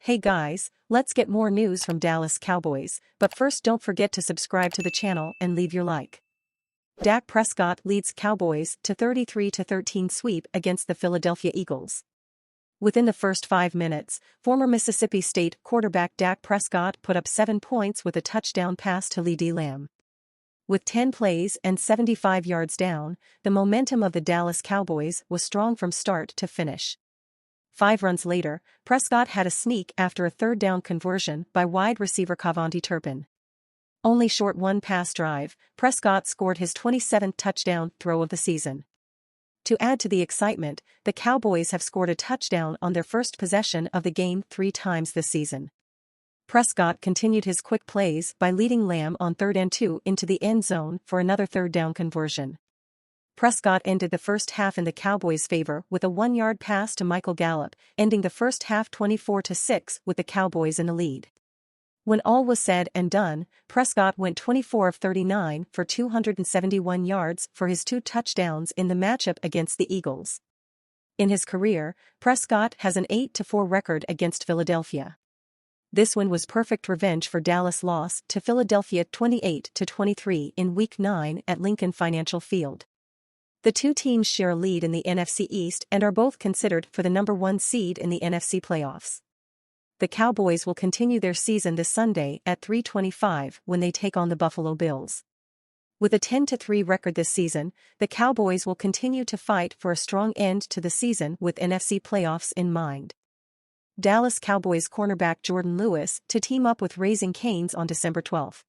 Hey guys, let's get more news from Dallas Cowboys, but first don't forget to subscribe to the channel and leave your like. Dak Prescott leads Cowboys to 33-13 sweep against the Philadelphia Eagles. Within the first 5 minutes, former Mississippi State quarterback Dak Prescott put up 7 points with a touchdown pass to Lee Lamb. With 10 plays and 75 yards down, the momentum of the Dallas Cowboys was strong from start to finish. 5 runs later, Prescott had a sneak after a third down conversion by wide receiver Cavonte Turpin. Only short one pass drive, Prescott scored his 27th touchdown throw of the season. To add to the excitement, the Cowboys have scored a touchdown on their first possession of the game 3 times this season. Prescott continued his quick plays by leading Lamb on 3rd and 2 into the end zone for another third down conversion. Prescott ended the first half in the Cowboys' favor with a 1-yard pass to Michael Gallup, ending the first half 24-6 with the Cowboys in the lead. When all was said and done, Prescott went 24 of 39 for 271 yards for his 2 touchdowns in the matchup against the Eagles. In his career, Prescott has an 8-4 record against Philadelphia. This win was perfect revenge for Dallas' loss to Philadelphia 28-23 in Week 9 at Lincoln Financial Field. The two teams share a lead in the NFC East and are both considered for the number 1 seed in the NFC playoffs. The Cowboys will continue their season this Sunday at 3:25 when they take on the Buffalo Bills. With a 10-3 record this season, the Cowboys will continue to fight for a strong end to the season with NFC playoffs in mind. Dallas Cowboys cornerback Jordan Lewis to team up with Raising Cane's on December 12.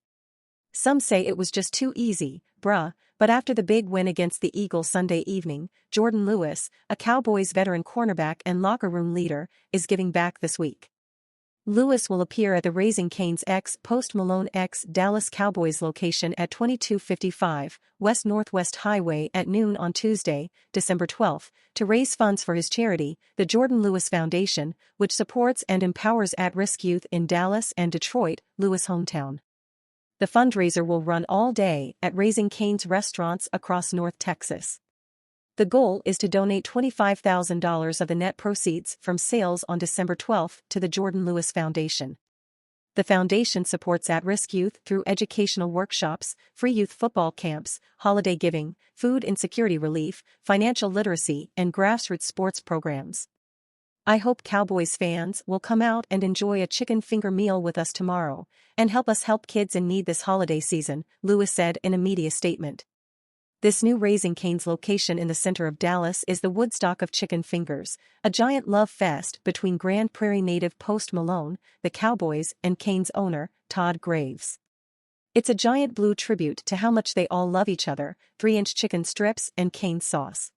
Some say it was just too easy, bruh, but after the big win against the Eagles Sunday evening, Jordan Lewis, a Cowboys veteran cornerback and locker room leader, is giving back this week. Lewis will appear at the Raising Cane's X Post Malone X Dallas Cowboys location at 2255 West Northwest Highway at noon on Tuesday, December 12, to raise funds for his charity, the Jordan Lewis Foundation, which supports and empowers at-risk youth in Dallas and Detroit, Lewis' hometown. The fundraiser will run all day at Raising Cane's restaurants across North Texas. The goal is to donate $25,000 of the net proceeds from sales on December 12 to the Jordan Lewis Foundation. The foundation supports at-risk youth through educational workshops, free youth football camps, holiday giving, food insecurity relief, financial literacy, and grassroots sports programs. I hope Cowboys fans will come out and enjoy a chicken finger meal with us tomorrow, and help us help kids in need this holiday season, Lewis said in a media statement. This new Raising Cane's location in the center of Dallas is the Woodstock of Chicken Fingers, a giant love fest between Grand Prairie native Post Malone, the Cowboys, and Cane's owner, Todd Graves. It's a giant blue tribute to how much they all love each other, 3-inch chicken strips and Cane's sauce.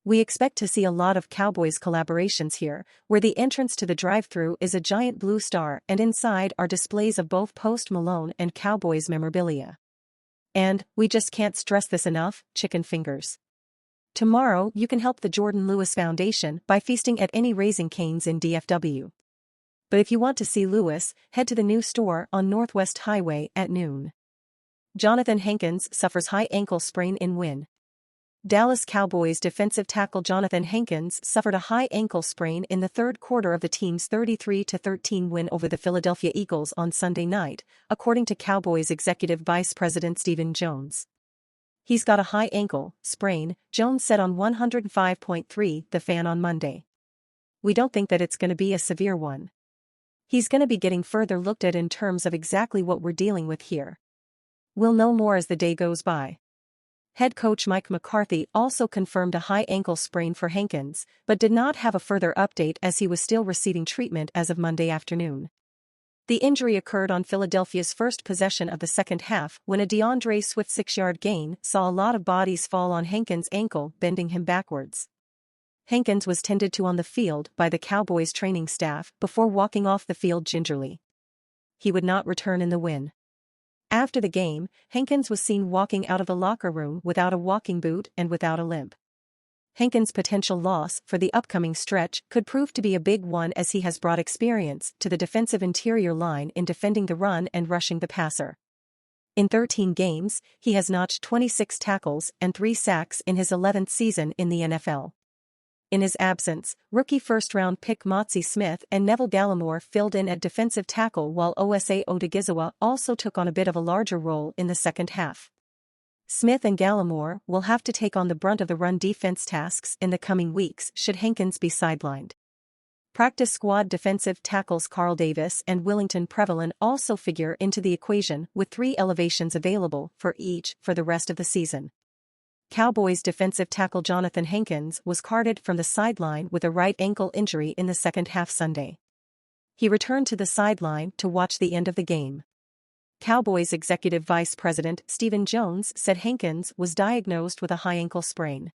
We expect to see a lot of Cowboys collaborations here, where the entrance to the drive-thru is a giant blue star and inside are displays of both Post Malone and Cowboys memorabilia. And, we just can't stress this enough, chicken fingers. Tomorrow you can help the Jordan Lewis Foundation by feasting at any Raising Cane's in DFW. But if you want to see Lewis, head to the new store on Northwest Highway at noon. Jonathan Hankins suffers high ankle sprain in win. Dallas Cowboys defensive tackle Jonathan Hankins suffered a high ankle sprain in the third quarter of the team's 33-13 win over the Philadelphia Eagles on Sunday night, according to Cowboys Executive Vice President Stephen Jones. He's got a high ankle sprain, Jones said on 105.3 The Fan on Monday. We don't think that it's going to be a severe one. He's going to be getting further looked at in terms of exactly what we're dealing with here. We'll know more as the day goes by. Head coach Mike McCarthy also confirmed a high ankle sprain for Hankins, but did not have a further update as he was still receiving treatment as of Monday afternoon. The injury occurred on Philadelphia's first possession of the second half when a DeAndre Swift 6-yard gain saw a lot of bodies fall on Hankins' ankle, bending him backwards. Hankins was tended to on the field by the Cowboys training staff before walking off the field gingerly. He would not return in the win. After the game, Hankins was seen walking out of the locker room without a walking boot and without a limp. Hankins' potential loss for the upcoming stretch could prove to be a big one as he has brought experience to the defensive interior line in defending the run and rushing the passer. In 13 games, he has notched 26 tackles and 3 sacks in his 11th season in the NFL. In his absence, rookie first-round pick Motzi Smith and Neville Gallimore filled in at defensive tackle while Osa Odigizua also took on a bit of a larger role in the second half. Smith and Gallimore will have to take on the brunt of the run defense tasks in the coming weeks should Hankins be sidelined. Practice squad defensive tackles Carl Davis and Willington Prevalent also figure into the equation with 3 elevations available for each for the rest of the season. Cowboys defensive tackle Jonathan Hankins was carted from the sideline with a right ankle injury in the second half Sunday. He returned to the sideline to watch the end of the game. Cowboys Executive Vice President Stephen Jones said Hankins was diagnosed with a high ankle sprain.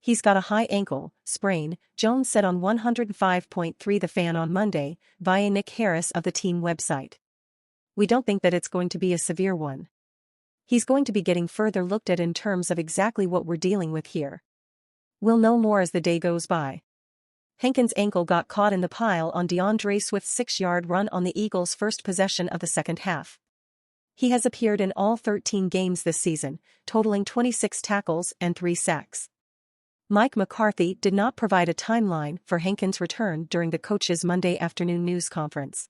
"He's got a high ankle sprain," Jones said on 105.3 The Fan on Monday, via Nick Harris of the team website. "We don't think that it's going to be a severe one. He's going to be getting further looked at in terms of exactly what we're dealing with here. We'll know more as the day goes by." Hankins' ankle got caught in the pile on DeAndre Swift's 6-yard run on the Eagles' first possession of the second half. He has appeared in all 13 games this season, totaling 26 tackles and 3 sacks. Mike McCarthy did not provide a timeline for Hankins' return during the coach's Monday afternoon news conference.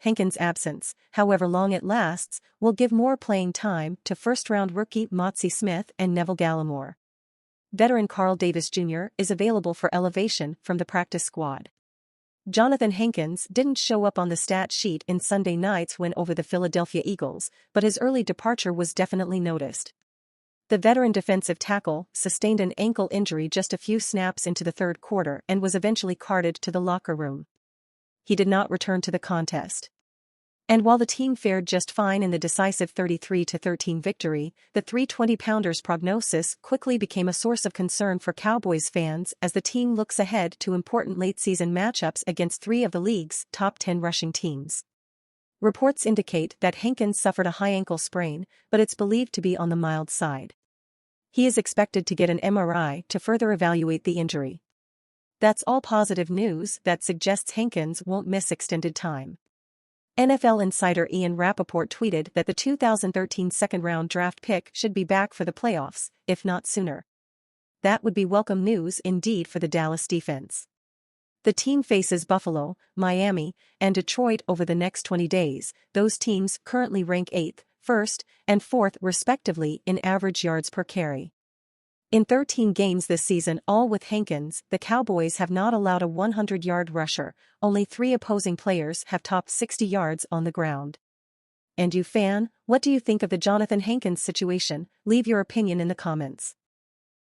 Hankins' absence, however long it lasts, will give more playing time to first-round rookie Motzi Smith and Neville Gallimore. Veteran Carl Davis Jr. is available for elevation from the practice squad. Jonathan Hankins didn't show up on the stat sheet in Sunday night's win over the Philadelphia Eagles, but his early departure was definitely noticed. The veteran defensive tackle sustained an ankle injury just a few snaps into the third quarter and was eventually carted to the locker room. He did not return to the contest. And while the team fared just fine in the decisive 33-13 victory, the 320-pounder's prognosis quickly became a source of concern for Cowboys fans as the team looks ahead to important late-season matchups against 3 of the league's top 10 rushing teams. Reports indicate that Hankins suffered a high ankle sprain, but it's believed to be on the mild side. He is expected to get an MRI to further evaluate the injury. That's all positive news that suggests Hankins won't miss extended time. NFL insider Ian Rappaport tweeted that the 2013 second-round draft pick should be back for the playoffs, if not sooner. That would be welcome news indeed for the Dallas defense. The team faces Buffalo, Miami, and Detroit over the next 20 days. Those teams currently rank 8th, 1st, and 4th respectively in average yards per carry. In 13 games this season, all with Hankins, the Cowboys have not allowed a 100-yard rusher. Only 3 opposing players have topped 60 yards on the ground. And you fan, what do you think of the Jonathan Hankins situation? Leave your opinion in the comments.